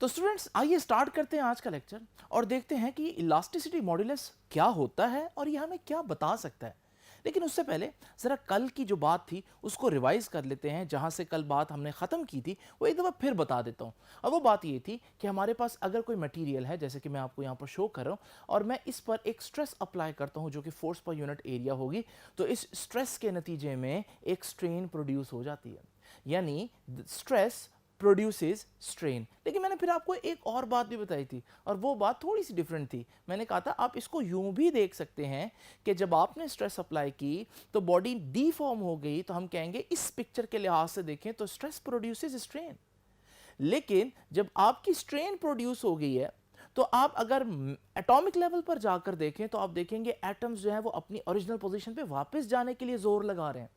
तो स्टूडेंट्स आइए स्टार्ट करते हैं आज का लेक्चर और देखते हैं कि इलास्टिसिटी मॉड्यूलस क्या होता है और ये हमें क्या बता सकता है। लेकिन उससे पहले ज़रा कल की जो बात थी उसको रिवाइज कर लेते हैं। जहाँ से कल बात हमने ख़त्म की थी वो एक दफ़ा फिर बता देता हूँ। और वो बात ये थी कि हमारे पास अगर कोई मटेरियल है, जैसे कि मैं आपको यहाँ पर शो कर रहा हूँ, और मैं इस पर एक स्ट्रेस अप्लाई करता हूँ जो कि फोर्स पर यूनिट एरिया होगी, तो इस स्ट्रेस के नतीजे में एक स्ट्रेन प्रोड्यूस हो जाती है, यानी स्ट्रेस प्रोड्यूसेस स्ट्रेन। लेकिन मैंने फिर आपको एक और बात भी बताई थी और वो बात थोड़ी सी डिफरेंट थी। मैंने कहा था आप इसको यूं भी देख सकते हैं कि जब आपने स्ट्रेस अप्लाई की तो बॉडी डीफॉर्म हो गई, तो हम कहेंगे इस पिक्चर के लिहाज से देखें तो स्ट्रेस प्रोड्यूसेस स्ट्रेन। लेकिन जब आपकी स्ट्रेन प्रोड्यूस हो गई है तो आप अगर एटॉमिक लेवल पर जाकर देखें तो आप देखेंगे एटम्स जो है वो अपनी ओरिजिनल पोजीशन पे वापस जाने के लिए जोर लगा रहे हैं।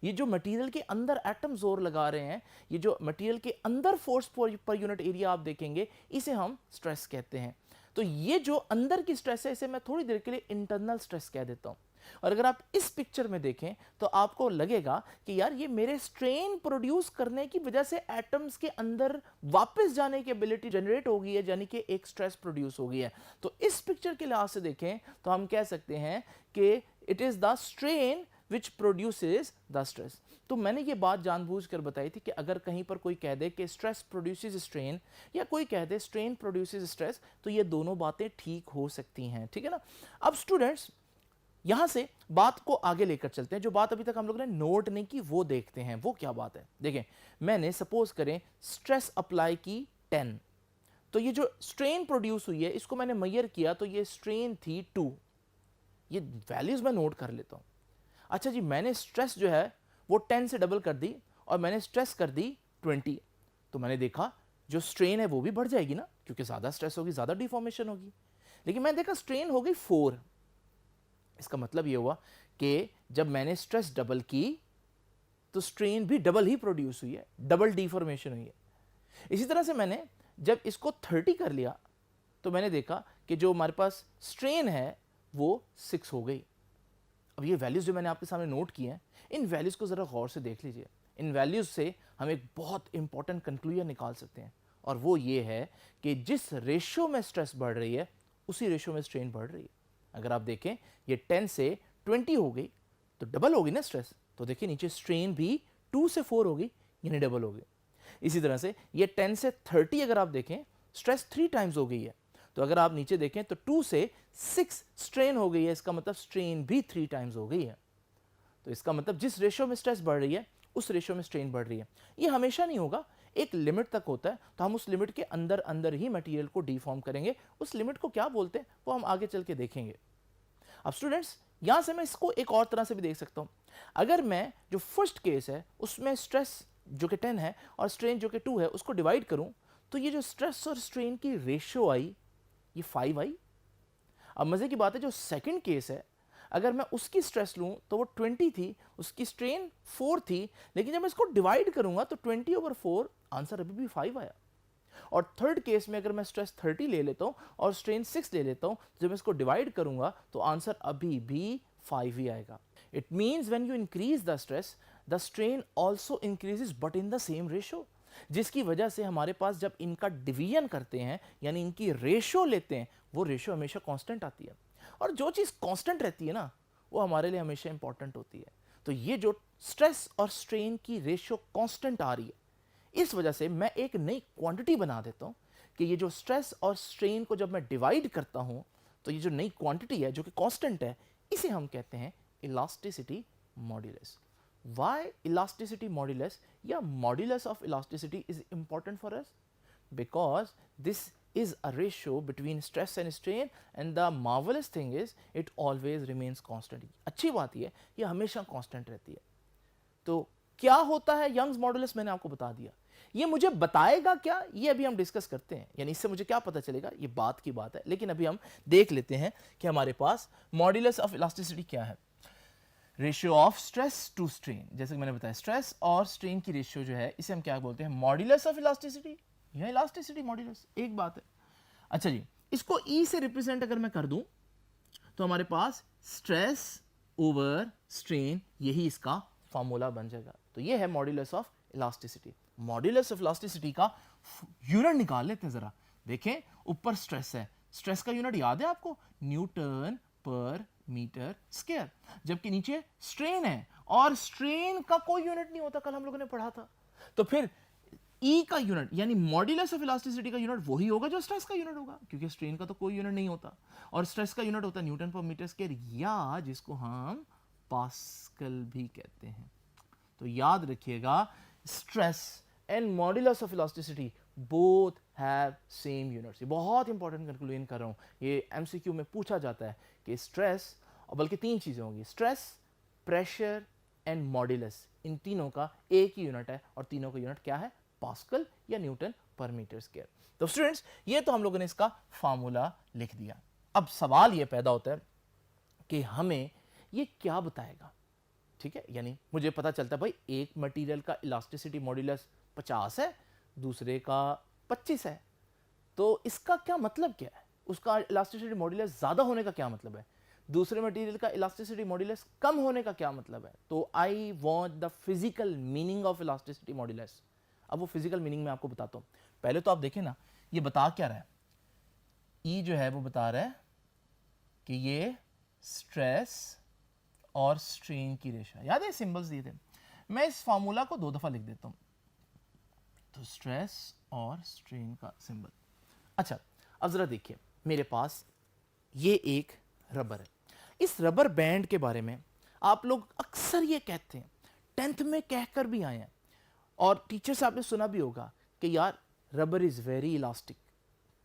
ये जो मटेरियल के अंदर एटम जोर लगा रहे हैं, ये जो मटेरियल के अंदर फोर्स पर यूनिट एरिया आप देखेंगे, इसे हम स्ट्रेस कहते हैं। तो ये जो अंदर की स्ट्रेस है इसे मैं थोड़ी देर के लिए इंटरनल स्ट्रेस कह देता हूं। और अगर आप इस पिक्चर में देखें तो आपको लगेगा कि यार ये मेरे स्ट्रेन प्रोड्यूस करने की वजह से एटम्स के अंदर वापस जाने की एबिलिटी जनरेट हो गई है, यानी कि एक स्ट्रेस प्रोड्यूस हो गई है। तो इस पिक्चर के लिहाज से देखें तो हम कह सकते हैं कि it is the strain which produces the stress। तो मैंने ये बात जानबूझकर बताई थी कि अगर कहीं पर कोई कह दे कि स्ट्रेस प्रोड्यूसेस स्ट्रेन या कोई कह दे स्ट्रेन प्रोड्यूसेस स्ट्रेस, तो ये दोनों बातें ठीक हो सकती हैं, ठीक है ना। अब स्टूडेंट्स यहां से बात को आगे लेकर चलते हैं। जो बात अभी तक हम लोगों ने नोट नहीं की वो देखते हैं, वो क्या बात है। देखें, मैंने सपोज करें स्ट्रेस अप्लाई की 10, तो ये जो स्ट्रेन प्रोड्यूस हुई है इसको मैंने मेजर किया तो ये स्ट्रेन थी 2। ये वैल्यूज मैं नोट कर लेता हूं। अच्छा जी, मैंने स्ट्रेस जो है वो 10 से डबल कर दी और मैंने स्ट्रेस कर दी 20, तो मैंने देखा जो स्ट्रेन है वो भी बढ़ जाएगी ना, क्योंकि ज़्यादा स्ट्रेस होगी ज़्यादा डिफॉर्मेशन होगी। लेकिन मैंने देखा स्ट्रेन हो गई 4। इसका मतलब ये हुआ कि जब मैंने स्ट्रेस डबल की तो स्ट्रेन भी डबल ही प्रोड्यूस हुई है, डबल डिफॉर्मेशन हुई है। इसी तरह से मैंने जब इसको 30 कर लिया तो मैंने देखा कि जो हमारे पास स्ट्रेन है वो 6 हो गई। अब ये वैल्यूज़ जो मैंने आपके सामने नोट किए हैं, इन वैल्यूज़ को ज़रा गौर से देख लीजिए। इन वैल्यूज़ से हम एक बहुत इंपॉर्टेंट कंक्लूजन निकाल सकते हैं, और वो ये है कि जिस रेशियो में स्ट्रेस बढ़ रही है उसी रेशियो में स्ट्रेन बढ़ रही है। अगर आप देखें ये 10 से 20 हो गई तो डबल होगी ना स्ट्रेस, तो देखिए नीचे स्ट्रेन भी 2 से 4 हो गई, यानी डबल हो गई। इसी तरह से ये 10 से 30 अगर आप देखें स्ट्रेस 3 टाइम्स हो गई है, तो अगर आप नीचे देखें तो 2 से 6 स्ट्रेन हो गई है, इसका मतलब स्ट्रेन भी 3 टाइम्स हो गई है। तो इसका मतलब जिस रेशियो में स्ट्रेस बढ़ रही है उस रेशियो में स्ट्रेन बढ़ रही है। ये हमेशा नहीं होगा, एक लिमिट तक होता है, तो हम उस लिमिट के अंदर अंदर ही मटेरियल को डिफॉर्म करेंगे। उस लिमिट को क्या बोलते हैं वो हम आगे चल के देखेंगे। अब स्टूडेंट्स यहां से मैं इसको एक और तरह से भी देख सकता हूं। अगर मैं जो फर्स्ट केस है उसमें स्ट्रेस जो कि 10 है और स्ट्रेन जो कि 2 है उसको डिवाइड करूं, तो ये जो स्ट्रेस और स्ट्रेन की रेशियो आई ये 5 आई। अब मजे की बात है, जो सेकंड केस है अगर मैं उसकी स्ट्रेस लूं तो वो 20 थी, उसकी स्ट्रेन 4 थी, लेकिन जब मैं इसको डिवाइड करूंगा तो 20/4 आंसर अभी भी 5 आया। और थर्ड केस में अगर मैं स्ट्रेस 30 ले लेता हूं और स्ट्रेन 6 ले लेता हूं, जब मैं इसको डिवाइड करूंगा तो आंसर अभी भी 5 ही आएगा। It means when you increase the stress the strain also increases but in the same ratio, जिसकी वजह से हमारे पास जब इनका डिवीजन करते हैं यानी इनकी रेशियो लेते हैं वो रेशियो हमेशा कांस्टेंट आती है। और जो चीज़ कांस्टेंट रहती है ना वो हमारे लिए हमेशा इंपॉर्टेंट होती है। तो ये जो स्ट्रेस और स्ट्रेन की रेशियो कांस्टेंट आ रही है, इस वजह से मैं एक नई क्वांटिटी बना देता हूं कि ये जो स्ट्रेस और स्ट्रेन को जब मैं डिवाइड करता हूं तो ये जो नई क्वांटिटी है जो कि कांस्टेंट है, इसे हम कहते हैं elasticity modulus. Why elasticity modulus या modulus of elasticity is important for us? Because this is a ratio between stress and strain, and the marvelous thing is it always remains constant। अच्छी बात ये हमेशा constant रहती है। तो क्या होता है यंग्स मॉडुलस, मैंने आपको बता दिया। ये मुझे बताएगा क्या, ये अभी हम डिस्कस करते हैं, यानी इससे मुझे क्या पता चलेगा ये बात की बात है। लेकिन अभी हम देख लेते हैं कि हमारे पास मॉड्यूलस ऑफ इलास्टिसिटी क्या है। Ratio of stress to strain, जैसे कि मैंने बताया स्ट्रेस और स्ट्रेन की रेशियो जो है इसे हम क्या बोलते हैं, मॉड्यूलस ऑफ इलास्टिसिटी या इलास्टिसिटी मॉड्यूलस, एक बात है। अच्छा जी, इसको ई से रिप्रेजेंट अगर मैं कर दूं तो हमारे पास स्ट्रेस ओवर स्ट्रेन, यही इसका फॉर्मूला बन जाएगा। तो ये है modulus of elasticity. Modulus of elasticity का यूनिट निकाल लेते हैं जरा। देखें ऊपर स्ट्रेस है, स्ट्रेस का यूनिट याद है आपको, न्यूटन पर मीटर स्क्वायर, जबकि नीचे स्ट्रेन है और स्ट्रेन का कोई यूनिट नहीं होता, कल हम लोगों ने पढ़ा था। तो फिर ई का यूनिट यानी मॉड्यूलस ऑफ इलास्टिसिटी का यूनिट वही होगा जो स्ट्रेस का यूनिट होगा, क्योंकि स्ट्रेन का तो कोई यूनिट नहीं होता और स्ट्रेस का यूनिट होता है न्यूटन पर मीटर स्क्वायर, या जिसको हम पास्कल भी कहते हैं। तो याद रखिएगा, stress and modulus of elasticity both have same units. ये बहुत इंपॉर्टेंट कंक्लूजन कर रहा हूं, ये एमसीक्यू में पूछा जाता है कि स्ट्रेस, और बल्कि तीन चीजें होंगी, स्ट्रेस, प्रेशर एंड मॉड्यूलस, इन तीनों का एक ही यूनिट है और तीनों का यूनिट क्या है, पास्कल या न्यूटन पर मीटर स्क्वायर। तो स्टूडेंट्स, ये तो हम लोगों ने इसका फार्मूला लिख दिया। अब सवाल ये पैदा होता है कि हमें ये क्या बताएगा, ठीक है। यानी मुझे पता चलता है भाई एक मटेरियल का इलास्टिसिटी मॉड्यूलस 50 है, दूसरे का 25 है, तो इसका क्या मतलब क्या है, उसका इलास्टिसिटी मॉड्यूलस ज्यादा होने का क्या मतलब है, दूसरे मटेरियल का इलास्टिसिटी मॉड्यूलस कम होने का क्या मतलब है। तो I want the physical meaning of elasticity modulus. अब वो फिजिकल मीनिंग में आपको बताता हूं। पहले तो आप देखें ना, ये बता क्या रहा है, ई जो है वो बता रहा है कि ये स्ट्रेस और स्ट्रेन की रेशा, याद है सिंबल्स दिए थे, मैं इस फार्मूला को 2 दफा लिख देता हूं। तो स्ट्रेस और स्ट्रेन का सिंबल। अच्छा, अब जरा देखिए, मेरे पास ये एक रबर है। इस रबर बैंड के बारे में आप लोग अक्सर ये कहते हैं, 10th में कहकर भी आए हैं, और टीचर से आपने सुना भी होगा कि यार रबर इज वेरी इलास्टिक,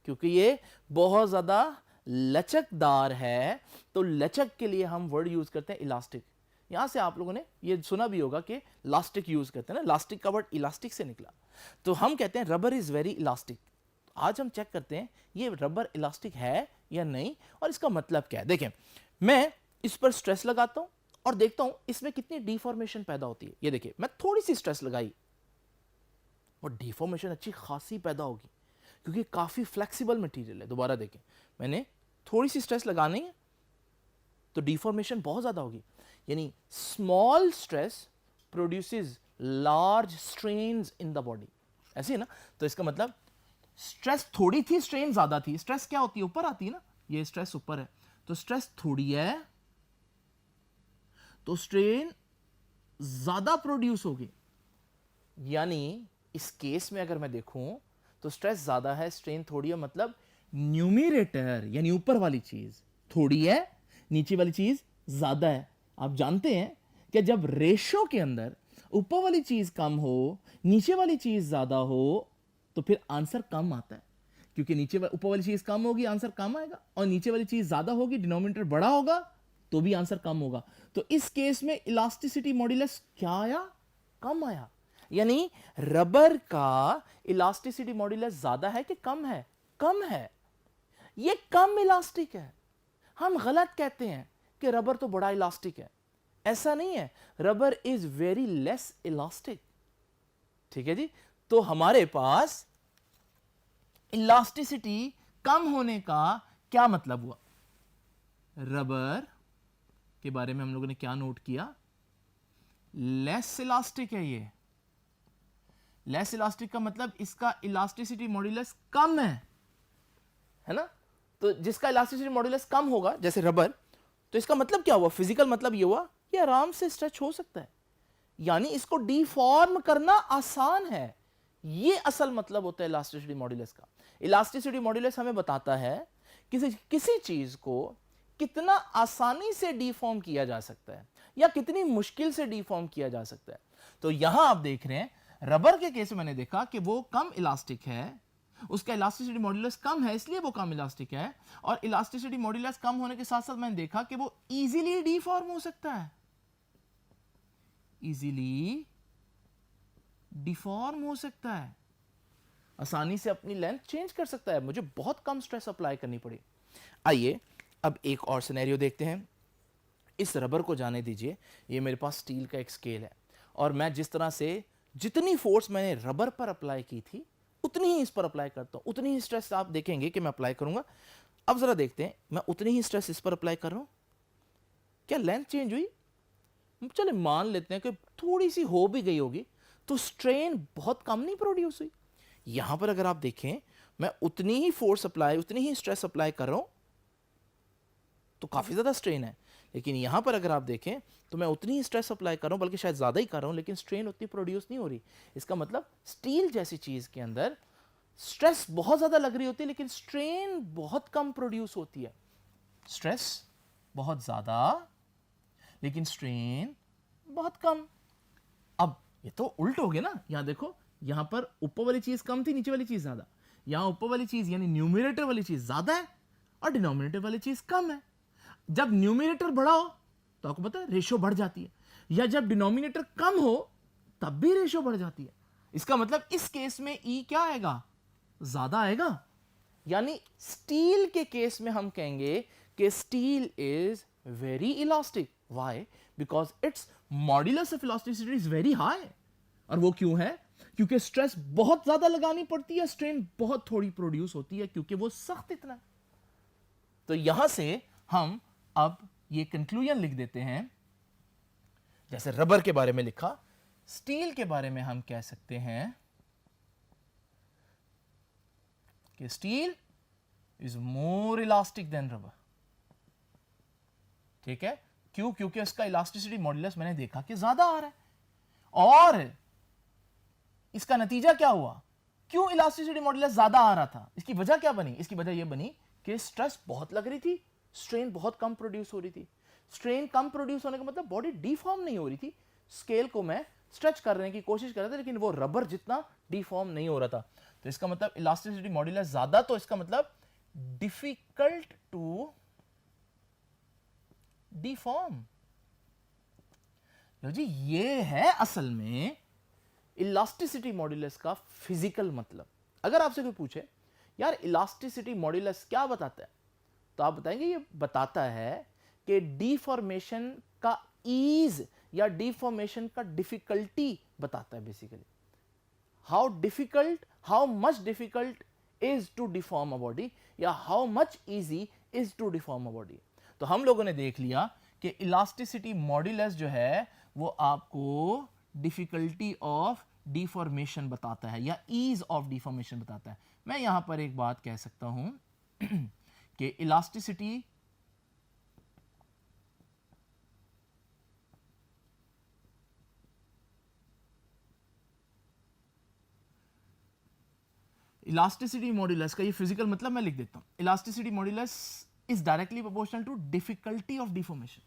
क्योंकि ये बहुत ज्यादा लचकदार है। तो लचक के लिए हम वर्ड यूज करते हैं इलास्टिक। यहां से आप लोगों ने ये सुना भी होगा कि इलास्टिक यूज करते हैं ना, इलास्टिक का वर्ड इलास्टिक से निकला। तो हम कहते हैं रबर इज वेरी इलास्टिक। आज हम चेक करते हैं ये रबर इलास्टिक है या नहीं और इसका मतलब क्या है। देखें, मैं इस पर स्ट्रेस लगाता हूं और देखता हूं इसमें कितनी डिफॉर्मेशन पैदा होती है। ये देखिए, मैं थोड़ी सी स्ट्रेस लगाई और डिफॉर्मेशन अच्छी खासी पैदा होगी, क्योंकि काफी फ्लेक्सिबल मटेरियल है। दोबारा देखें, मैंने थोड़ी सी स्ट्रेस लगानी है तो डिफॉर्मेशन बहुत ज्यादा होगी। यानी small stress produces large strains in the body, ऐसे है ना। तो इसका मतलब स्ट्रेस थोड़ी थी, स्ट्रेन ज्यादा थी। स्ट्रेस क्या होती है, ऊपर आती है ना, ये स्ट्रेस ऊपर है, तो स्ट्रेस थोड़ी है तो स्ट्रेन ज्यादा प्रोड्यूस होगी। यानी इस केस में अगर मैं देखूं तो स्ट्रेस ज्यादा है, स्ट्रेन थोड़ी है, मतलब न्यूमरेटर यानी ऊपर वाली चीज थोड़ी है, नीचे वाली चीज ज्यादा है। आप जानते हैं कि जब रेशो के अंदर ऊपर वाली चीज कम हो, नीचे वाली चीज ज्यादा हो, तो फिर आंसर कम आता है, क्योंकि नीचे ऊपर वाली चीज कम होगी आंसर कम आएगा, और नीचे वाली चीज ज्यादा होगी, डिनोमिनेटर बड़ा होगा तो भी आंसर कम होगा। तो इस केस में इलास्टिसिटी मॉड्यूलस क्या आया, कम आया। यानी रबर का इलास्टिसिटी मॉड्यूलस ज्यादा है कि कम है, कम है, ये कम इलास्टिक है। हम गलत कहते हैं कि रबर तो बड़ा इलास्टिक है, ऐसा नहीं है, rubber is very less elastic, ठीक है जी। तो हमारे पास इलास्टिसिटी कम होने का क्या मतलब हुआ, रबर के बारे में हम लोगों ने क्या नोट किया, लेस इलास्टिक है। ये लेस इलास्टिक का मतलब इसका इलास्टिसिटी मॉड्यूलस कम है ना। तो जिसका इलास्टिसिटी मॉड्यूलस कम होगा जैसे रबर, तो इसका मतलब क्या हुआ, फिजिकल मतलब ये हुआ ये आराम से स्ट्रेच हो सकता है, यानी इसको डिफॉर्म करना आसान है। ये असल मतलब होता है इलास्टिसिटी मॉड्यूलस का। इलास्टिसिटी मॉड्यूलस हमें बताता है किसी चीज को कितना आसानी से डिफॉर्म किया जा सकता है या कितनी मुश्किल से डिफॉर्म किया जा सकता है। तो यहां आप देख रहे हैं रबर के केस में मैंने देखा कि वो कम इलास्टिक है, उसका इलास्टिसिटी मॉड्यूलस कम है इसलिए वो कम इलास्टिक है, और इलास्टिसिटी मॉड्यूलस कम होने के साथ साथ मैंने देखा कि वो इजीली डिफॉर्म हो सकता है, इजीली डिफॉर्म हो सकता है, आसानी से अपनी लेंथ चेंज कर सकता है, मुझे बहुत कम स्ट्रेस अप्लाई करनी पड़ी। आइए अब एक और सिनेरियो देखते हैं। इस रबर को जाने दीजिए, ये मेरे पास स्टील का एक स्केल है और मैं जिस तरह से जितनी फोर्स मैंने रबर पर अप्लाई की थी उतनी ही इस पर अप्लाई करता हूं, उतनी ही स्ट्रेस आप देखेंगे कि मैं अप्लाई करूंगा। अब जरा देखते हैं, मैं उतनी ही स्ट्रेस इस पर अप्लाई कर रहा हूं, क्या लेंथ चेंज हुई, चले मान लेते हैं कि थोड़ी सी हो भी गई होगी, तो स्ट्रेन बहुत कम नहीं प्रोड्यूस हुई। यहां पर अगर आप देखें, मैं उतनी ही फोर्स अप्लाई, उतनी ही स्ट्रेस अप्लाई कर रहा हूं तो काफी ज्यादा स्ट्रेन है। लेकिन यहां पर अगर आप देखें तो मैं उतनी ही स्ट्रेस अप्लाई कर रहा हूं, बल्कि शायद ज्यादा ही कर रहा हूं, लेकिन स्ट्रेन उतनी प्रोड्यूस नहीं हो रही। इसका मतलब स्टील जैसी चीज के अंदर स्ट्रेस बहुत ज्यादा लग रही होती है, लेकिन स्ट्रेन बहुत कम प्रोड्यूस होती है। स्ट्रेस बहुत ज्यादा, लेकिन स्ट्रेन बहुत कम। अब ये तो उल्ट हो गया ना, यहां देखो, यहां पर ऊपर वाली चीज कम थी, नीचे वाली चीज ज्यादा। यहां ऊपर वाली चीज यानी न्यूमरेटर वाली चीज ज्यादा है और डिनोमिनेटर वाली चीज कम है। जब न्यूमरेटर बड़ा हो तो आपको पता है रेशियो बढ़ जाती है, या जब डिनोमिनेटर कम हो तब भी रेशियो बढ़ जाती है। इसका मतलब इस केस में ई क्या आएगा, ज्यादा आएगा। यानी स्टील के केस में हम कहेंगे कि steel is very elastic. Why? Because it's modulus of elasticity is very high. और वो क्यों है? क्योंकि स्ट्रेस बहुत ज्यादा लगानी पड़ती है, स्ट्रेन बहुत थोड़ी प्रोड्यूस होती है, क्योंकि वो सख्त इतना है। तो यहां से हम अब ये कंक्लूजन लिख देते हैं, जैसे रबर के बारे में लिखा, स्टील के बारे में हम कह सकते हैं कि steel is more elastic than rubber. ठीक है, क्यों? क्योंकि उसका इलास्टिसिटी मॉड्यूलस मैंने देखा कि ज्यादा आ रहा है। और इसका नतीजा क्या हुआ? क्यों इलास्टिसिटी मॉड्यूलस ज्यादा आ रहा था? इसकी वजह क्या बनी? इसकी वजह यह बनी कि स्ट्रेस बहुत लग रही थी, स्ट्रेन बहुत कम प्रोड्यूस हो रही थी। स्ट्रेन कम प्रोड्यूस होने का मतलब बॉडी डिफॉर्म नहीं हो रही थी। स्केल को मैं स्ट्रेच करने की कोशिश कर रहा था, लेकिन वो रबर जितना डिफॉर्म नहीं हो रहा था। तो इसका मतलब इलास्टिसिटी मॉड्यूलस ज्यादा, तो इसका मतलब डिफिकल्ट टू डिफॉर्म। जी ये है असल में इलास्टिसिटी मॉड्यूलस का फिजिकल मतलब। अगर आपसे कोई पूछे यार इलास्टिसिटी मॉड्यूलस क्या बताता है, तो आप बताएंगे ये बताता है कि डिफॉर्मेशन का ईज या डिफॉर्मेशन का डिफिकल्टी बताता है। Basically how difficult, how much difficult is to deform a body, या how much easy is to deform a body. तो हम लोगों ने देख लिया कि इलास्टिसिटी मॉड्यूलस जो है वो आपको डिफिकल्टी ऑफ डिफॉर्मेशन बताता है या ईज ऑफ डिफॉर्मेशन बताता है। मैं यहां पर एक बात कह सकता हूं कि इलास्टिसिटी मॉड्यूलस का ये फिजिकल मतलब मैं लिख देता हूं। Elasticity modulus is directly proportional to difficulty of deformation,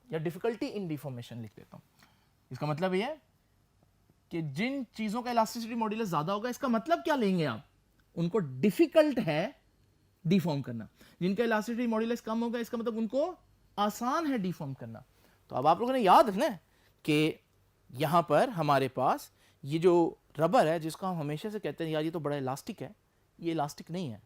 या डिफिकल्टी इन डिफॉर्मेशन लिख देता हूं। इसका मतलब ये है कि जिन चीजों का इलास्टिसिटी मॉड्यूलस ज्यादा होगा, इसका मतलब क्या लेंगे आप, उनको डिफिकल्ट है डिफॉर्म करना। जिनका इलास्टिसिटी मॉड्यूलस कम होगा, इसका मतलब उनको आसान है डिफॉर्म करना। तो अब आप लोगों ने याद रखना है कि यहां पर हमारे पास ये जो रबर है, जिसको हम हमेशा से कहते हैं यार ये तो बड़ा इलास्टिक है, ये इलास्टिक नहीं है,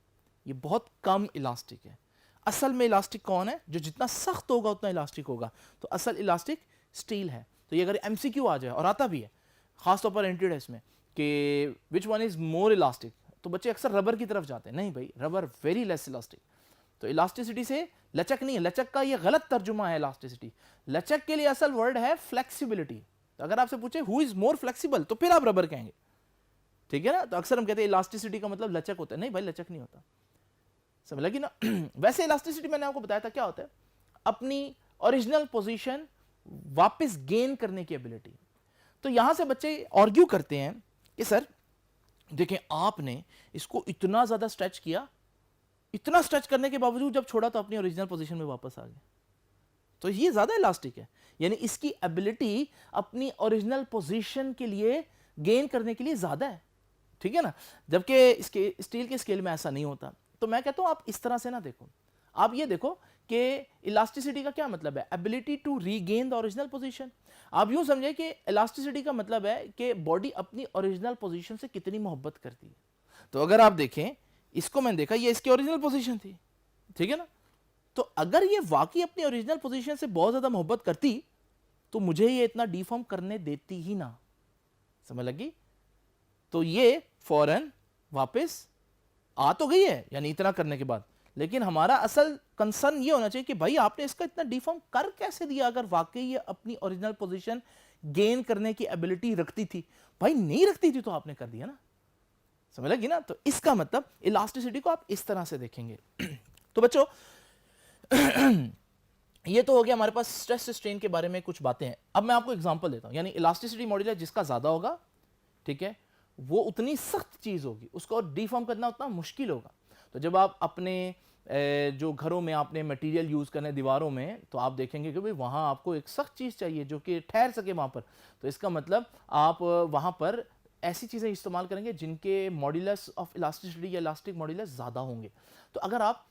ये बहुत कम इलास्टिक है। असल में इलास्टिक कौन है? जो जितना सख्त होगा उतना इलास्टिक होगा। तो असल इलास्टिक स्टील है। तो ये अगर एमसीक्यू आ जाए, और आता भी है खासतौर पर एंट्री टेस्ट में, कि which one is more elastic, तो बच्चे अक्सर रबर की तरफ जाते हैं। नहीं भाई, रबर वेरी लेस इलास्टिक। तो इलास्टिसिटी से लचक नहीं है, लचक का ये गलत तर्जुमा है इलास्टिसिटी। लचक के लिए असल वर्ड है फ्लेक्सिबिलिटी। तो अगर आपसे पूछे हु इज मोर फ्लेक्सिबल, तो फिर आप रबर कहेंगे, ठीक है ना। तो अक्सर हम कहते हैं इलास्टिसिटी का मतलब लचक होता है। नहीं भाई, लचक नहीं होता, समझ लगी ना। वैसे इलास्टिसिटी मैंने आपको बताया था क्या होता है, अपनी ओरिजिनल पोजीशन वापस गेन करने की एबिलिटी। तो यहां से बच्चे आर्ग्यू करते हैं कि सर देखें, आपने इसको इतना ज्यादा स्ट्रेच किया, इतना स्ट्रेच करने के बावजूद जब छोड़ा तो अपनी ओरिजिनल पोजीशन में वापस आ गया, तो ये ज्यादा इलास्टिक है। यानी इसकी एबिलिटी अपनी ओरिजिनल पोजीशन के लिए गेन करने के लिए ज्यादा है, ठीक है ना। जबकि इसके स्टील के स्केल में ऐसा नहीं होता। तो मैं कहता हूं आप इस तरह से ना देखो, आप ये देखो कि इलास्टिसिटी का क्या मतलब है, ability to regain the original position. आप यूं समझे कि इलास्टिसिटी का मतलब है कि बॉडी अपनी ओरिजिनल पोजीशन से कितनी मोहब्बत करती है। तो अगर आप देखें, इसको मैंने देखा, ये इसकी ओरिजिनल पोजीशन थी, ठीक है ना। तो अगर ये वाकई अपनी ओरिजिनल पोजीशन से बहुत ज्यादा मोहब्बत करती, तो मुझे ये इतना डिफॉर्म करने देती ही ना, समझ लगी। तो ये फौरन वापस आ तो गई है, यानी इतना करने के बाद, लेकिन हमारा असल कंसर्न ये होना चाहिए कि भाई आपने इसका इतना डिफॉर्म कर कैसे दिया, अगर वाकई ये अपनी ओरिजिनल पोजीशन गेन करने की एबिलिटी रखती थी। भाई नहीं रखती थी तो आपने कर दिया ना, समझ लगी ना? तो इसका मतलब इलास्टिसिटी को आप इस तरह से देखेंगे। तो बच्चों ये तो हो गया हमारे पास स्ट्रेस स्ट्रेन के बारे में कुछ बातें हैं। अब मैं आपको एग्जांपल देता हूं, यानी इलास्टिसिटी मॉड्यूलस जिसका ज्यादा होगा, ठीक है, वो उतनी सख्त चीज होगी, उसको डिफॉर्म करना उतना मुश्किल होगा। तो जब आप अपने जो घरों में आपने मटेरियल यूज करने दीवारों में, तो आप देखेंगे कि भाई वहां आपको एक सख्त चीज चाहिए जो कि ठहर सके वहां पर। तो इसका मतलब आप वहां पर ऐसी चीजें इस्तेमाल करेंगे जिनके मॉड्यूलस ऑफ इलास्टिसिटी या इलास्टिक मॉड्यूलस ज्यादा होंगे। तो अगर आप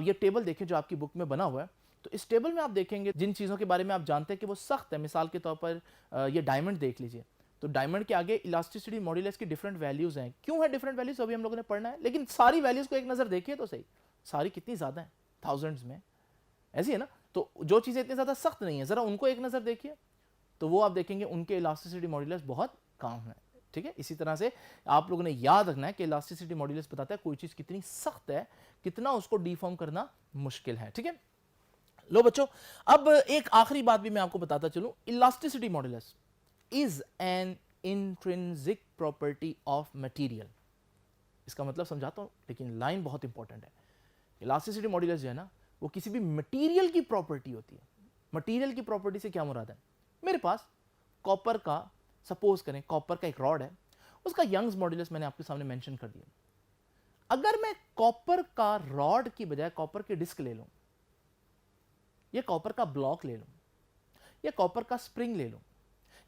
ये टेबल देखें जो आपकी बुक में बना हुआ है, तो इस टेबल में आप देखेंगे जिन चीज़ों के बारे में आप जानते हैं कि वो सख्त है, मिसाल के तौर पर ये डायमंड देख लीजिए। तो डायमंड के आगे इलास्टिसिटी मॉड्यूलस की डिफरेंट वैल्यूज हैं। क्यों है डिफरेंट वैल्यूज, अभी हम लोगों ने पढ़ना है, लेकिन सारी वैल्यूज को एक नज़र देखिए तो सही, सारी कितनी ज़्यादा है, थाउजेंड्स में, ऐसी है ना। तो जो चीज़ें इतनी ज़्यादा सख्त नहीं है, ज़रा उनको एक नज़र देखिए, तो वो आप देखेंगे उनके इलास्टिसिटी मॉड्यूलस बहुत कम है। ठीक है, इसी तरह से आप लोगों ने याद रखना है कि इलास्टिसिटी मॉड्यूलस बताता है कोई चीज़ कितनी सख्त है, कितना उसको डिफॉर्म करना मुश्किल है। ठीक है, लो बच्चों, अब एक आखिरी बात भी मैं आपको बताता चलूं। Elasticity modulus is an intrinsic property of material. इसका मतलब समझाता हूं, लेकिन लाइन बहुत इंपॉर्टेंट है। इलास्टिसिटी मॉड्यूलस जो है ना, वो किसी भी मटेरियल की प्रॉपर्टी होती है। मटेरियल की प्रॉपर्टी से क्या मुराद है? मेरे पास कॉपर का, सपोज करें कॉपर का एक रॉड है, उसका यंग्स मॉड्यूलस मैंने आपके सामने मेंशन कर दिया। अगर मैं कॉपर का रॉड की बजाय कॉपर की डिस्क ले लूं, या कॉपर का ब्लॉक ले लूं, या कॉपर का स्प्रिंग ले लूं,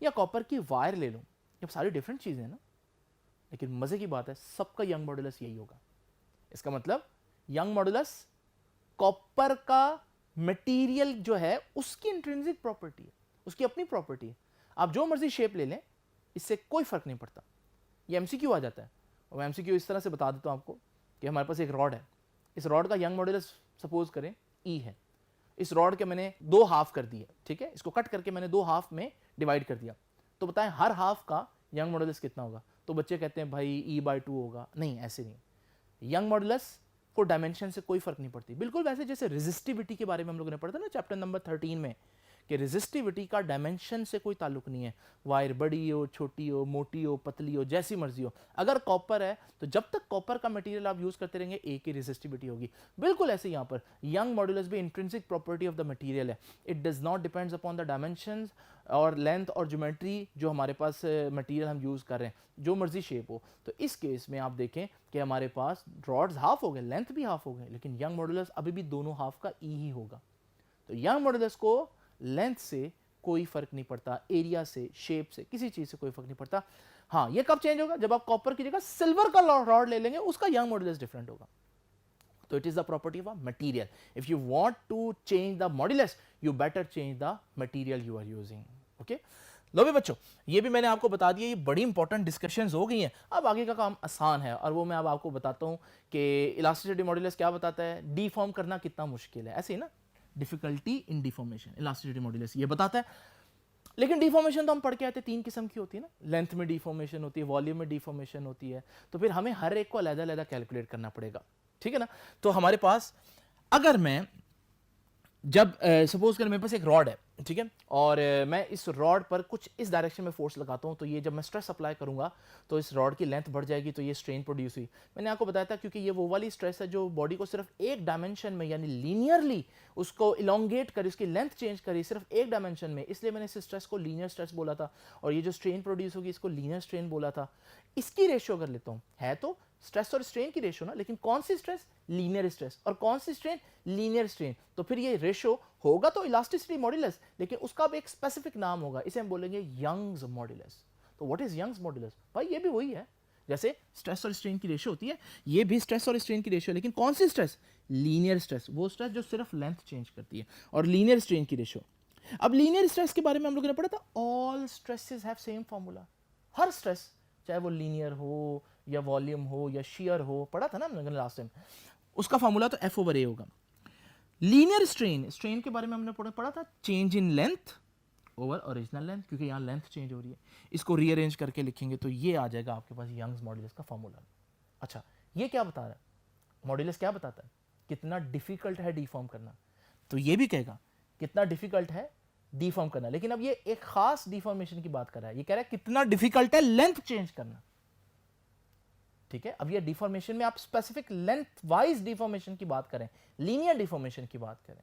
या कॉपर की वायर ले लूं, ये सारी डिफरेंट चीजें हैं ना, लेकिन मजे की बात है सबका यंग मॉड्यूलस यही होगा। इसका मतलब यंग मॉड्यूलस कॉपर का मटेरियल जो है उसकी इंट्रिंसिक प्रॉपर्टी है, उसकी अपनी प्रॉपर्टी है। आप जो मर्जी शेप ले लें, इससे कोई फर्क नहीं पड़ता। ये एमसीक्यू आ जाता है, और मैं एमसीक्यू इस तरह से बता देता हूं आपको कि हमारे पास एक रॉड है, इस रॉड का यंग मॉड्यूलस सपोज करें ई है। इस रॉड के मैंने दो हाफ कर दिए, ठीक है, इसको कट करके मैंने दो हाफ में डिवाइड कर दिया। तो बताएं हर हाफ का यंग मॉड्यूलस कितना होगा? तो बच्चे कहते हैं भाई E/2 होगा। नहीं, ऐसे नहीं। यंग मॉड्यूलस को डायमेंशन से कोई फर्क नहीं पड़ती। बिल्कुल वैसे जैसे रेजिस्टिविटी के बारे में हम लोगों ने पढ़ा था ना चैप्टर नंबर 13 में, कि रेजिस्टिविटी का डायमेंशन से कोई ताल्लुक नहीं है। वायर बड़ी हो, छोटी हो, मोटी हो, पतली हो, जैसी मर्जी हो, अगर कॉपर है तो जब तक कॉपर का मटेरियल आप यूज करते रहेंगे एक ही रेजिस्टिविटी होगी। बिल्कुल ऐसे यहाँ पर यंग मॉड्यूलस भी intrinsic property of the material है। It does not depends upon the dimensions और लेंथ और ज्योमेट्री जो हमारे पास मटेरियल हम यूज कर रहे हैं, जो मर्जी शेप हो। तो इस केस में आप देखें कि हमारे पास रॉड्स हाफ हो गए, लेंथ भी हाफ हो गए, लेकिन यंग मॉड्यूलस अभी भी दोनों हाफ का ई ही होगा। तो यंग मॉड्यूलस को लेंथ से कोई फर्क नहीं पड़ता, एरिया से, शेप से, किसी चीज से कोई फर्क नहीं पड़ता। हाँ, ये कब चेंज होगा? जब आप कॉपर की जगह सिल्वर का रॉड ले लेंगे, उसका यंग मॉड्यूलस डिफरेंट होगा। तो it is the property of a material. If you want to change the modulus, you better change the material you are using. Okay, लो भी बच्चों, ये भी मैंने आपको बता दिया, ये बड़ी इंपॉर्टेंट डिस्कशंस हो गई हैं। अब आगे का काम आसान है, और वो मैं अब आपको बताता हूँ कि इलास्टिसिटी मॉड्यूलस क्या बताता है, डिफॉर्म करना कितना मुश्किल है। ऐसे ही ना, difficulty in deformation, elasticity modulus ये बताता है। लेकिन डिफॉर्मेशन तो हम पढ़ के आते हैं, तीन किस्म की होती है ना, लेंथ में डिफॉर्मेशन होती है, वॉल्यूम में डिफॉर्मेशन होती है। तो फिर हमें हर एक को अलग-अलग कैलकुलेट करना पड़ेगा, ठीक है ना। तो हमारे पास, अगर मैं जब सपोज कर मेरे पास एक रॉड है, ठीक है, और मैं इस रॉड पर कुछ इस डायरेक्शन में फोर्स लगाता हूं, तो ये जब मैं स्ट्रेस अप्लाई करूंगा तो इस रॉड की लेंथ बढ़ जाएगी, तो ये स्ट्रेन प्रोड्यूस हुई। मैंने आपको बताया था क्योंकि ये वो वाली स्ट्रेस है जो बॉडी को सिर्फ एक डायमेंशन में, यानी लीनियरली उसको इलोंगेट करे, उसकी लेंथ चेंज करे सिर्फ एक डायमेंशन में, इसलिए मैंने इस स्ट्रेस को लीनियर स्ट्रेस बोला था। और ये जो स्ट्रेन प्रोड्यूस होगी इसको लीनियर स्ट्रेन बोला था। इसकी रेशियो अगर लेता हूं, है तो स्ट्रेस और स्ट्रेन की रेशियो ना, लेकिन कौन सी स्ट्रेस? Linear stress. और कौन सी स्ट्रेन? Linear strain. तो फिर ये रेशियो होगा तो इलास्टिसिटी मॉड्यूलस, लेकिन उसका भी एक स्पेसिफिक नाम होगा, इसे हम बोलेंगे यंग्स मॉड्यूलस। तो व्हाट इज यंग्स मॉड्यूलस? भाई ये भी वही है, जैसे स्ट्रेस और स्ट्रेन की रेशियो होती है, ये भी स्ट्रेस और स्ट्रेन की रेशियो, लेकिन कौन सी स्ट्रेस? लीनियर स्ट्रेस, वो स्ट्रेस जो सिर्फ लेंथ चेंज करती है, और लीनियर स्ट्रेन की रेशियो। अब लीनियर स्ट्रेस के बारे में हम लोगों ने पढ़ा था, all stresses have same formula. Her stress, चाहे वो लीनियर हो या वॉल्यूम हो या शेयर हो, पढ़ा था ना हमने लास्ट टाइम, उसका फॉर्मूला तो F/A होगा। लीनियर स्ट्रेन, स्ट्रेन के बारे में हमने पढ़ा था, change in length over original length, क्योंकि यहाँ लेंथ चेंज हो रही है। इसको रीअरेंज करके लिखेंगे तो ये आ जाएगा आपके पास यंग्स मॉड्यूलस का फॉर्मूला। अच्छा, ये क्या बता रहा है? मॉड्यूलस क्या बताता है? कितना डिफिकल्ट है डिफॉर्म करना। तो ये भी कहेगा कितना डिफिकल्ट है डिफॉर्म करना, लेकिन अब ये एक खास डिफॉर्मेशन की बात कर रहा है। ये कह रहा है कितना डिफिकल्ट है लेंथ चेंज करना। ठीक है। अब ये डिफॉर्मेशन में आप स्पेसिफिक लेंथ वाइज डिफॉर्मेशन की बात करें, लीनियर डिफॉर्मेशन की बात करें,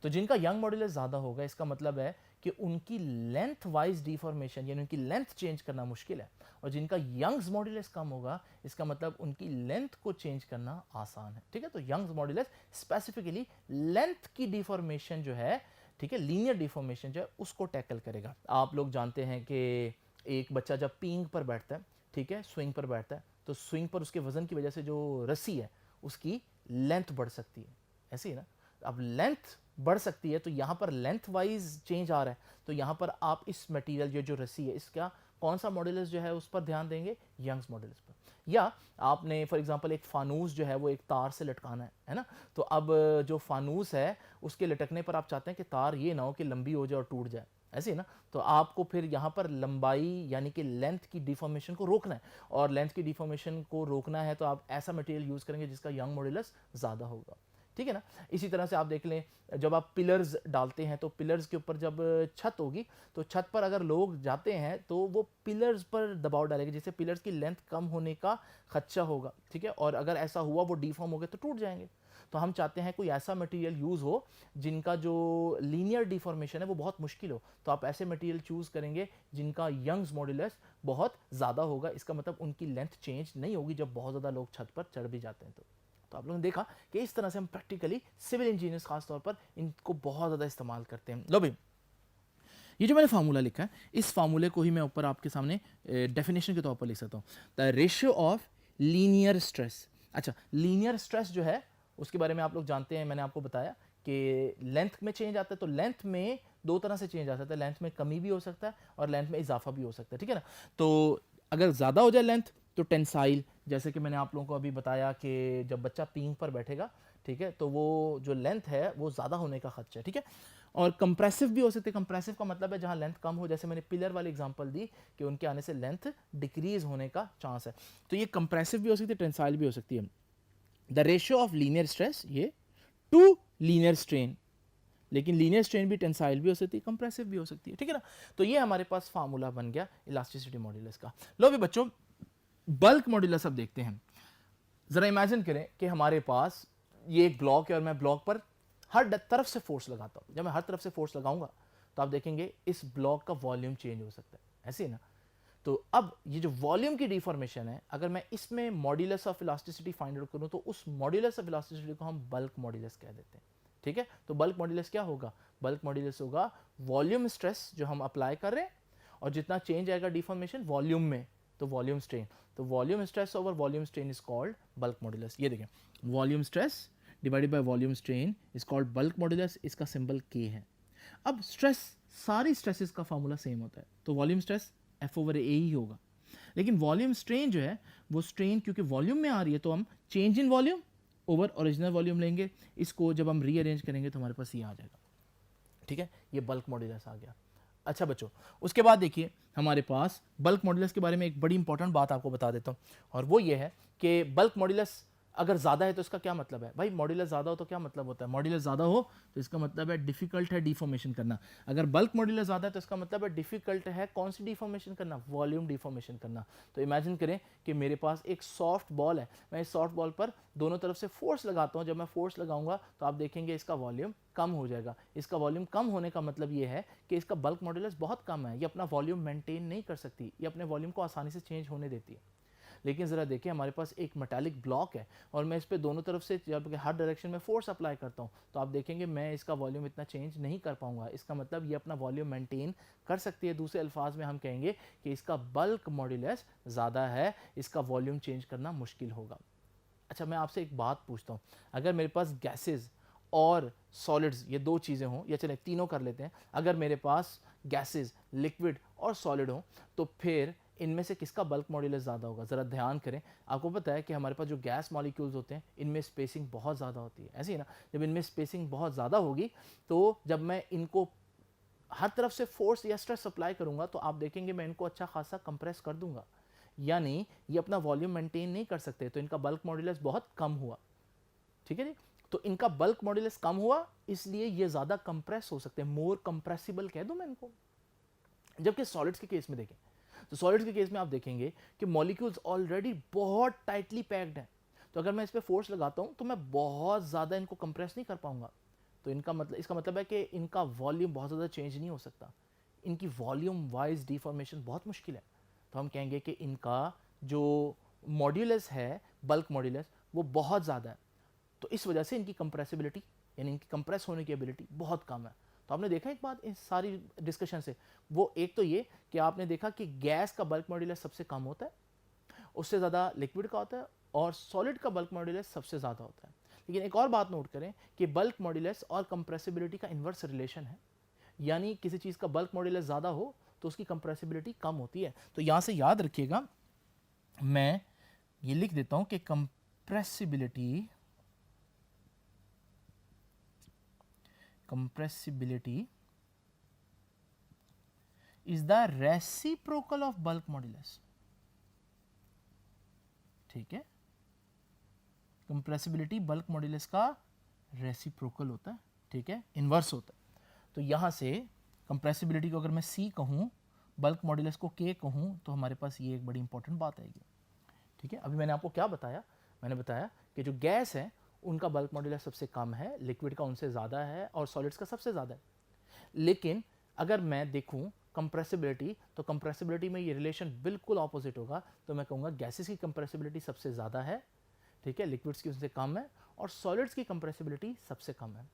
तो जिनका यंग मॉड्यूलस ज़्यादा होगा इसका मतलब है कि उनकी लेंथ वाइज डिफॉर्मेशन यानी उनकी लेंथ चेंज करना मुश्किल है, और जिनका यंग्स मॉड्यूलस कम होगा इसका मतलब उनकी लेंथ को चेंज करना आसान है। ठीक है, तो यंग्स मॉड्यूलस स्पेसिफिकली लेंथ की डिफॉर्मेशन जो है, ठीक है, लीनियर डिफॉर्मेशन जो है उसको टैकल करेगा। आप लोग जानते हैं कि एक बच्चा जब पींग पर बैठता है, ठीक है, स्विंग पर बैठता है, तो स्विंग पर उसके वजन की वजह से जो रस्सी है उसकी लेंथ बढ़ सकती है, ऐसे ही ना। अब लेंथ बढ़ सकती है तो यहाँ पर लेंथ वाइज चेंज आ रहा है, तो यहाँ पर आप इस मटेरियल जो रस्सी है इसका कौन सा मॉड्यूलस जो है उस पर ध्यान देंगे, यंग्स मॉड्यूलस पर। या आपने फॉर एग्जांपल एक फानूस जो है वो एक तार से लटकाना है ना, तो अब जो फानूस है उसके लटकने पर आप चाहते हैं कि तार ये ना हो कि लंबी हो जाए और टूट जाए, ऐसे ही ना, तो आपको फिर यहाँ पर लंबाई यानी कि लेंथ की डिफॉर्मेशन को रोकना है, और लेंथ की डिफॉर्मेशन को रोकना है तो आप ऐसा मटेरियल यूज़ करेंगे जिसका यंग मॉड्यूलस ज़्यादा होगा, ठीक है ना। इसी तरह से आप देख लें, जब आप पिलर्स डालते हैं तो पिलर्स के ऊपर जब छत होगी तो छत पर अगर लोग जाते हैं तो वो पिलर्स पर दबाव डालेंगे, जिससे पिलर्स की लेंथ कम होने का खदशा होगा, ठीक है, और अगर ऐसा हुआ वो डिफॉर्म हो गए तो टूट जाएंगे। तो हम चाहते हैं कोई ऐसा मटेरियल यूज़ हो जिनका जो लीनियर डिफॉर्मेशन है वो बहुत मुश्किल हो, तो आप ऐसे मटेरियल चूज़ करेंगे जिनका यंग्स मॉड्यूलस बहुत ज़्यादा होगा, इसका मतलब उनकी लेंथ चेंज नहीं होगी जब बहुत ज़्यादा लोग छत पर चढ़ भी जाते हैं। तो आप लोगों ने देखा कि इस तरह से हम प्रैक्टिकली सिविल इंजीनियर्स खासतौर पर इनको बहुत ज़्यादा इस्तेमाल करते हैं। लो भाई, ये जो मैंने फार्मूला लिखा है इस फार्मूले को ही मैं ऊपर आपके सामने डेफिनेशन के तौर पर लिख सकता हूँ, the ratio of linear stress. अच्छा, लीनियर स्ट्रेस जो है उसके बारे में आप लोग जानते हैं, मैंने आपको बताया कि लेंथ में चेंज आता है, तो लेंथ में दो तरह से चेंज आ सकता है, लेंथ में कमी भी हो सकता है और लेंथ में इजाफा भी हो सकता है, ठीक है ना। तो अगर ज़्यादा हो जाए लेंथ तो टेंसाइल, जैसे कि मैंने आप लोगों को अभी बताया कि जब बच्चा पींग पर बैठेगा, ठीक है, तो वो जो लेंथ है वो ज़्यादा होने का खदशा है, ठीक है। और कंप्रेसिव भी हो सकते हैं, कंप्रेसिव का मतलब है जहाँ लेंथ कम हो, जैसे मैंने पिलर वाली एग्जांपल दी कि उनके आने से लेंथ डिक्रीज होने का चांस है, तो ये कंप्रेसिव भी हो सकती है, टेंसाइल भी हो सकती है। The ratio of linear stress ये टू लीनियर स्ट्रेन, लेकिन लीनियर स्ट्रेन भी टेंसाइल भी हो सकती है, कंप्रेसिव भी हो सकती है, ठीक है ना। तो ये हमारे पास फार्मूला बन गया इलास्टिसिटी मॉड्यूलस का। लो भी बच्चों, बल्क मॉड्यूलस अब देखते हैं। जरा इमेजिन करें कि हमारे पास ये एक ब्लॉक है और मैं ब्लॉक पर हर तरफ से फोर्स लगाता हूं। जब मैं हर तरफ से फोर्स लगाऊंगा तो आप देखेंगे इस ब्लॉक का वॉल्यूम चेंज हो सकता है, ऐसे ही ना। तो अब ये जो वॉल्यूम की डिफॉर्मेशन है, अगर मैं इसमें modulus of elasticity find out करूं तो उस मॉड्यूलस ऑफ इलास्टिसिटी को हम बल्क मॉड्यूलस कह देते हैं, ठीक है। तो बल्क मॉड्यूलस क्या होगा, बल्क मॉड्यूलस होगा वॉल्यूम स्ट्रेस जो हम अप्लाई कर रहे हैं, और जितना चेंज आएगा डिफॉर्मेशन वॉल्यूम में तो वॉल्यूम स्ट्रेन, तो volume stress over volume strain is called bulk modulus. ये देखें, volume stress divided by volume strain is called bulk modulus, इसका सिंबल के है। अब स्ट्रेस, सारी स्ट्रेसेस का फार्मूला सेम होता है, तो वॉल्यूम स्ट्रेस एफ ओवर ए ही होगा, लेकिन वॉल्यूम स्ट्रेन जो है वो स्ट्रेन क्योंकि वॉल्यूम में आ रही है तो हम change in volume over original volume लेंगे, इसको जब हम रीअरेंज करेंगे तो हमारे पास ये आ जाएगा, ठीक है, ये बल्क मॉड्यूलस आ गया। अच्छा बच्चों, उसके बाद देखिए हमारे पास बल्क मॉड्यूलस के बारे में एक बड़ी इंपॉर्टेंट बात आपको बता देता हूँ, और वो ये है कि बल्क मॉड्यूलस अगर ज़्यादा है तो इसका क्या मतलब है भाई, मॉड्यूलस ज़्यादा हो तो क्या मतलब होता है, मॉड्यूलस ज़्यादा हो तो इसका मतलब है डिफिकल्ट है डिफॉर्मेशन करना। अगर बल्क मॉड्यूलस ज़्यादा है तो इसका मतलब है डिफिकल्ट है कौन सी डिफॉर्मेशन करना, वॉल्यूम डिफॉर्मेशन करना। तो इमेजिन करें कि मेरे पास एक सॉफ्ट बॉल है, मैं इस सॉफ्ट बॉल पर दोनों तरफ से फोर्स लगाता हूँ, जब मैं फोर्स लगाऊंगा तो आप देखेंगे इसका वॉल्यूम कम हो जाएगा। इसका वॉल्यूम कम होने का मतलब ये है कि इसका बल्क मॉड्यूलस बहुत कम है, ये अपना वॉल्यूम मेंटेन नहीं कर सकती, ये अपने वॉल्यूम को आसानी से चेंज होने देती है। लेकिन ज़रा देखिए हमारे पास एक मेटालिक ब्लॉक है और मैं इस पर दोनों तरफ से जब हर डायरेक्शन में फोर्स अप्लाई करता हूँ तो आप देखेंगे मैं इसका वॉल्यूम इतना चेंज नहीं कर पाऊंगा, इसका मतलब ये अपना वॉल्यूम मेंटेन कर सकती है। दूसरे अल्फाज में हम कहेंगे कि इसका बल्क मॉड्यूलस ज़्यादा है, इसका वॉल्यूम चेंज करना मुश्किल होगा। अच्छा, मैं आपसे एक बात पूछता हूँ, अगर मेरे पास गैसेज और सॉलिड्स ये दो चीज़ें हों, या चले तीनों कर लेते हैं, अगर मेरे पास गैसेज, लिक्विड और सॉलिड हो तो फिर इनमें से किसका बल्क मॉड्यूलस ज़्यादा होगा। ज़रा ध्यान करें, आपको पता है कि हमारे पास जो गैस मॉलिक्यूल्स होते हैं इनमें स्पेसिंग बहुत ज़्यादा होती है, ऐसे ही ना। जब इनमें स्पेसिंग बहुत ज़्यादा होगी तो जब मैं इनको हर तरफ से फोर्स या स्ट्रेस अप्लाई करूंगा तो आप देखेंगे मैं इनको अच्छा खासा कंप्रेस कर दूंगा, यानी ये अपना वॉल्यूम मेंटेन नहीं कर सकते, तो इनका बल्क मॉड्यूलस बहुत कम हुआ, ठीक है जी। तो इनका बल्क मॉड्यूलस कम हुआ इसलिए ये ज़्यादा कंप्रेस हो सकते हैं, मोर कंप्रेसिबल कह दूं मैं इनको। जबकि सॉलिड्स के केस में देखें तो सॉलिड्स के केस में आप देखेंगे कि मॉलिक्यूल्स ऑलरेडी बहुत टाइटली पैक्ड हैं, तो अगर मैं इस पर फोर्स लगाता हूँ तो मैं बहुत ज़्यादा इनको कंप्रेस नहीं कर पाऊंगा। तो इसका मतलब है कि इनका वॉल्यूम बहुत ज़्यादा चेंज नहीं हो सकता, इनकी वॉल्यूम वाइज डिफॉर्मेशन बहुत मुश्किल है। तो हम कहेंगे कि इनका जो मॉड्यूलस है, बल्क मॉड्यूलस, वो बहुत ज़्यादा है। तो इस वजह से इनकी कंप्रेसिबिलिटी यानी इनकी कंप्रेस होने की एबिलिटी बहुत कम है। तो आपने देखा एक बात इस सारी डिस्कशन से, वो एक तो ये कि आपने देखा कि गैस का बल्क मॉड्यूलस सबसे कम होता है, उससे ज़्यादा लिक्विड का होता है, और सॉलिड का बल्क मॉड्यूलस सबसे ज़्यादा होता है। लेकिन एक और बात नोट करें कि बल्क मॉड्यूलस और कंप्रेसिबिलिटी का इन्वर्स रिलेशन है, यानी किसी चीज़ का बल्क मॉड्यूलस ज़्यादा हो तो उसकी कंप्रेसिबिलिटी कम होती है। तो यहाँ से याद रखिएगा, मैं ये लिख देता हूँ कि compressibility is the reciprocal of bulk modulus। ठीक है, कंप्रेसिबिलिटी बल्क मॉड्यूलस का रेसिप्रोकल होता है, ठीक है, इनवर्स होता है। तो यहां से कंप्रेसिबिलिटी को अगर मैं C कहूं, बल्क मॉड्यूलस को K कहूं, तो हमारे पास ये एक बड़ी इंपॉर्टेंट बात आएगी। ठीक है, अभी मैंने आपको क्या बताया, मैंने बताया कि जो गैस है उनका बल्क मॉड्यूलस सबसे कम है, लिक्विड का उनसे ज़्यादा है, और सॉलिड्स का सबसे ज़्यादा है। लेकिन अगर मैं देखूं कंप्रेसिबिलिटी, तो कंप्रेसिबिलिटी में ये रिलेशन बिल्कुल ऑपोजिट होगा। तो मैं कहूँगा गैसेस की कंप्रेसिबिलिटी सबसे ज़्यादा है, ठीक है, लिक्विड्स की उनसे कम है, और सॉलिड्स की कंप्रेसिबिलिटी सबसे कम है।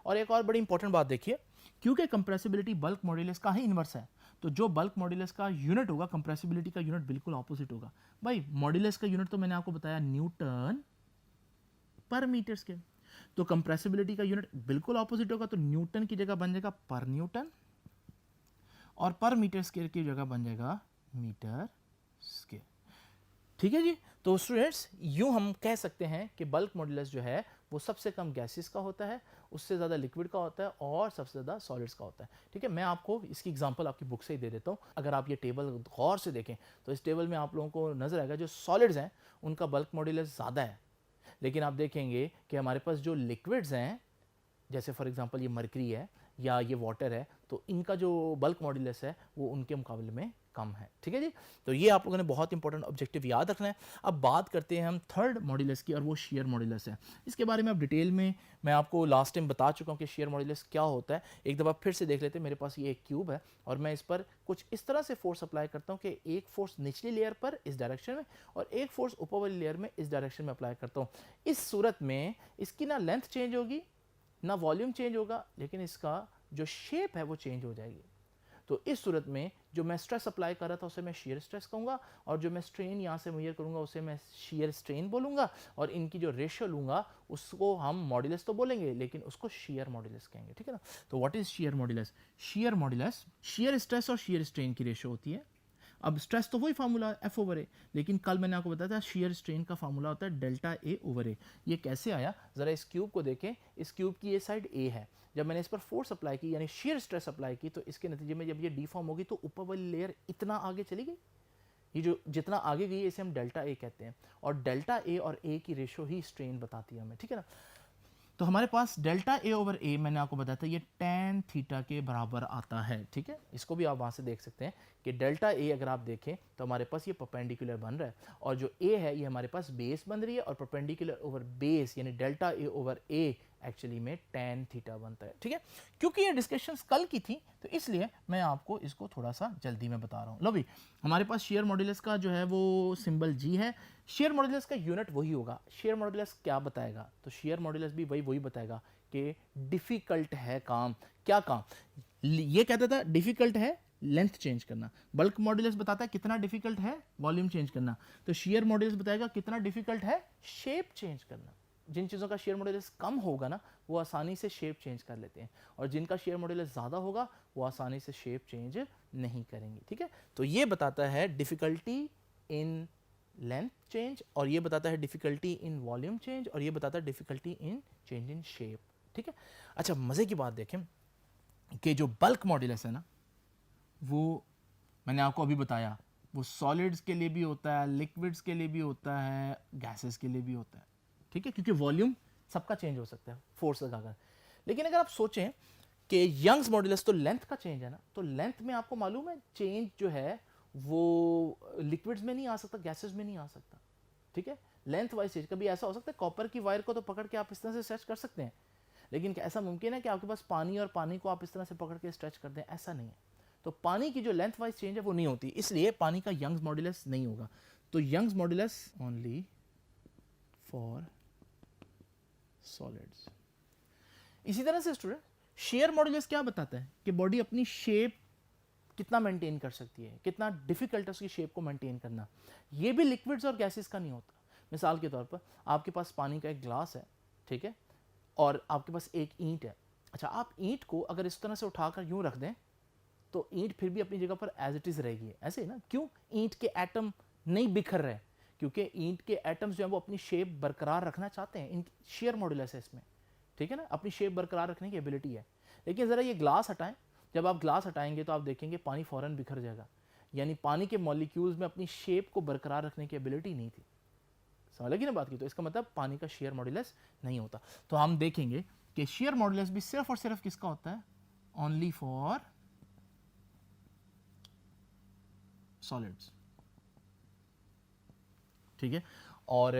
और एक और बड़ी इंपॉर्टेंट बात देखिए, क्योंकि कंप्रेसिबिलिटी बल्क मॉड्यूलस का ही इनवर्स है, तो जो बल्क मॉड्यूलस का यूनिट होगा, कंप्रेसिबिलिटी का यूनिट बिल्कुल ऑपोजिट होगा। भाई मॉड्यूलस का यूनिट तो मैंने आपको बताया न्यूटन पर मीटर स्क्वायर, तो कंप्रेसिबिलिटी का यूनिट बिल्कुल ऑपोजिट होगा, तो न्यूटन की जगह बन जाएगा पर न्यूटन, और पर मीटर स्क्वायर की जगह बन जाएगा मीटर स्क्वायर। ठीक है जी। तो स्टूडेंट्स, यूं हम कह सकते हैं कि बल्क मॉड्यूलस जो है वो सबसे कम गैसेस का होता है, उससे ज़्यादा लिक्विड का होता है, और सबसे ज़्यादा सॉलिड्स का होता है। ठीक है, मैं आपको इसकी एग्जांपल आपकी बुक से ही दे देता हूँ। अगर आप ये टेबल गौर से देखें तो इस टेबल में आप लोगों को नजर आएगा जो सॉलिड्स हैं उनका बल्क मॉड्यूलस ज़्यादा है, लेकिन आप देखेंगे कि हमारे पास जो लिक्विड्स हैं, जैसे फॉर एग्जांपल ये मरकरी है या ये वाटर है, तो इनका जो बल्क मॉड्यूलस है वो उनके मुकाबले में कम है। ठीक है जी, तो ये आप लोगों ने बहुत इंपॉर्टेंट ऑब्जेक्टिव याद रखना है। अब बात करते हैं हम थर्ड मॉड्यूलस की, और वो शेयर मॉड्यूलस है। इसके बारे में अब डिटेल में मैं आपको लास्ट टाइम बता चुका हूँ कि शेयर मॉड्यूलस क्या होता है। एक दफ़ा फिर से देख लेते हैं। मेरे पास ये एक क्यूब है और मैं इस पर कुछ इस तरह से फोर्स अप्लाई करता हूँ कि एक फोर्स निचली लेयर पर इस डायरेक्शन में और एक फोर्स ऊपर वाली लेयर में इस डायरेक्शन में अप्लाई करता हूँ। इस सूरत में इसकी ना लेंथ चेंज होगी ना वॉल्यूम चेंज होगा, लेकिन इसका जो शेप है वो चेंज हो जाएगी। तो इस सूरत में जो मैं स्ट्रेस अप्लाई कर रहा था उसे मैं शेयर स्ट्रेस कहूँगा, और जो मैं स्ट्रेन यहाँ से मेजर करूँगा उसे मैं शेयर स्ट्रेन बोलूँगा, और इनकी जो रेशियो लूँगा उसको हम मॉड्यूलस तो बोलेंगे लेकिन उसको शेयर मॉड्यूलस कहेंगे। ठीक है ना। तो what is share modulus? Share modulus shear stress और शेयर स्ट्रेन की रेशियो होती है। अब स्ट्रेस तो वही फार्मूला एफ ओवर ए, लेकिन कल मैंने आपको बताया था शेयर स्ट्रेन का फार्मूला होता है डेल्टा ए ओवर ए। ये कैसे आया, जरा इस क्यूब को देखें। इस क्यूब की ये साइड ए है, जब मैंने इस पर फोर्स अप्लाई की यानी शेयर स्ट्रेस अप्लाई की, तो इसके नतीजे में जब ये डीफॉर्म होगी तो ऊपर वाली लेयर इतना आगे चली गई। ये जो जितना आगे गई इसे हम डेल्टा ए कहते हैं, और डेल्टा ए और ए की रेशियो ही स्ट्रेन बताती है हमें। ठीक है ना। तो हमारे पास डेल्टा ए ओवर ए मैंने आपको बताया था ये tan थीटा के बराबर आता है। ठीक है, इसको भी आप वहाँ से देख सकते हैं कि डेल्टा ए अगर आप देखें तो हमारे पास ये परपेंडिकुलर बन रहा है, और जो ए है ये हमारे पास बेस बन रही है, और परपेंडिकुलर ओवर बेस यानी delta A over A actually में tan थीटा बनता है। ठीक है, क्योंकि ये डिस्कशंस कल की थी तो इसलिए मैं आपको इसको थोड़ा सा जल्दी में बता रहा हूँ। लो भी, हमारे पास शेयर मॉड्यूलस का जो है वो सिंबल जी है। शेयर मॉड्यूलस का यूनिट वही होगा। शेयर मॉड्यूलस क्या बताएगा? तो शेयर मॉड्यूलस भी वही बताएगा कि डिफिकल्ट है काम। क्या काम? ये कहता था डिफिकल्ट है लेंथ चेंज करना। बल्क मॉड्यूलस बताता है कितना डिफिकल्ट है वॉल्यूम चेंज करना। तो शेयर मॉड्यूलस बताएगा कितना डिफिकल्ट है शेप चेंज करना। जिन चीज़ों का शेयर मॉड्यूलस कम होगा ना वो आसानी से शेप चेंज कर लेते हैं, और जिनका शेयर मॉड्यूलस ज़्यादा होगा वो आसानी से शेप चेंज नहीं करेंगे। ठीक है, तो ये बताता है डिफिकल्टी इन लेंथ चेंज, और ये बताता है डिफिकल्टी इन वॉल्यूम चेंज, और ये बताता है difficulty in change in shape. ठीक है। अच्छा, मज़े की बात देखें कि जो बल्क मॉड्यूलस है ना वो मैंने आपको अभी बताया वो सॉलिड्स के लिए भी होता है, लिक्विड्स के लिए भी होता है, गैसेस के लिए भी होता है। ठीक है, क्योंकि वॉल्यूम सबका चेंज हो सकता है फोर्स लगाकर। लेकिन अगर आप सोचें कि यंग्स मॉड्यूलस तो लेंथ का चेंज है ना, तो लेंथ में आपको मालूम है चेंज जो है वो लिक्विड्स में नहीं आ सकता, गैसेस में नहीं आ सकता, ठीक है। लेंथ वाइज चेंज, कभी ऐसा हो सकता है कॉपर की वायर को तो पकड़ के आप इस तरह से स्ट्रेच कर सकते हैं, लेकिन क्या ऐसा मुमकिन है कि आपके पास पानी और पानी को आप इस तरह से पकड़ के स्ट्रेच कर दें? ऐसा नहीं है। तो पानी की जो लेंथ वाइज चेंज है वो नहीं होती, इसलिए पानी का यंग्स मॉड्यूलस नहीं होगा। तो Young's modulus only for solids. इसी तरह से स्टूडेंट शेयर मॉड्यूलस क्या बताता है कि बॉडी अपनी शेप कितना मेंटेन कर सकती है, कितना डिफिकल्ट है उसकी शेप को मेंटेन करना। ये भी लिक्विड्स और गैसेस का नहीं होता। मिसाल के तौर पर आपके पास पानी का एक ग्लास है, ठीक है, और आपके पास एक ईंट है। अच्छा, आप ईंट को अगर इस तरह से उठाकर यूं रख दें तो ईंट फिर भी अपनी जगह पर एज इट इज रहेगी, ऐसे ही ना। क्यों? ईंट के एटम नहीं बिखर रहे, क्योंकि ईंट के एटम्स जो है वो अपनी शेप बरकरार रखना चाहते हैं। इन शेयर मॉड्यूलस है इसमें, ठीक है ना, अपनी शेप बरकरार रखने की एबिलिटी है। लेकिन ज़रा ये ग्लास हटाएं, जब आप ग्लास हटाएंगे तो आप देखेंगे पानी फ़ौरन बिखर जाएगा, यानी पानी के मॉलिक्यूल्स में अपनी शेप को बरकरार रखने की एबिलिटी नहीं थी। समझ लगी ना बात की? तो इसका मतलब पानी का शेयर मॉड्यूलस नहीं होता। तो हम देखेंगे कि शेयर मॉड्यूलस भी सिर्फ और सिर्फ किसका होता है? ओनली फॉर सॉलिड्स, ठीक है। और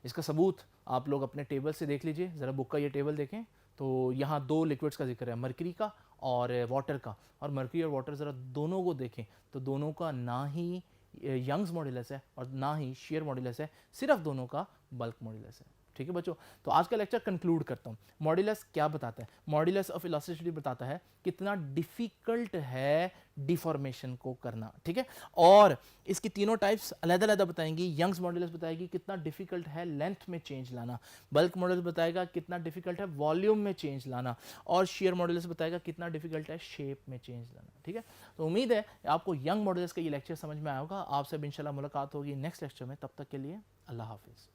इसका सबूत आप लोग अपने टेबल से देख लीजिए, ज़रा बुक का ये टेबल देखें तो यहाँ दो लिक्विड्स का जिक्र है, मरकरी का और वाटर का। और मरकरी और वाटर ज़रा दोनों को देखें तो दोनों का ना ही यंग्स मॉड्यूलस है और ना ही शेयर मॉड्यूलस है, सिर्फ दोनों का बल्क मॉड्यूलस है, ठीक है बच्चों। तो आज का लेक्चर कंक्लूड करता हूँ। मॉड्यूलस क्या बताता है? मॉड्यूलस ऑफ इलास्टिसिटी बताता है कितना डिफिकल्ट है डिफॉर्मेशन को करना, ठीक है। और इसकी तीनों टाइप्स अलग-अलग बताएंगी। यंग्स मॉड्यूलस बताएगी कितना डिफिकल्ट है लेंथ में चेंज लाना, बल्क मॉड्यूलस बताएगा कितना डिफिकल्ट है वॉल्यूम में चेंज लाना, और शेयर मॉड्यूलस बताएगा कितना डिफिकल्ट है शेप में चेंज लाना, ठीक है। तो उम्मीद है आपको यंग मॉड्यूलस का ये लेक्चर समझ में आया होगा। आपसे अब इंशाल्लाह मुलाकात होगी नेक्स्ट लेक्चर में। तब तक के लिए अल्लाह हाफिज़।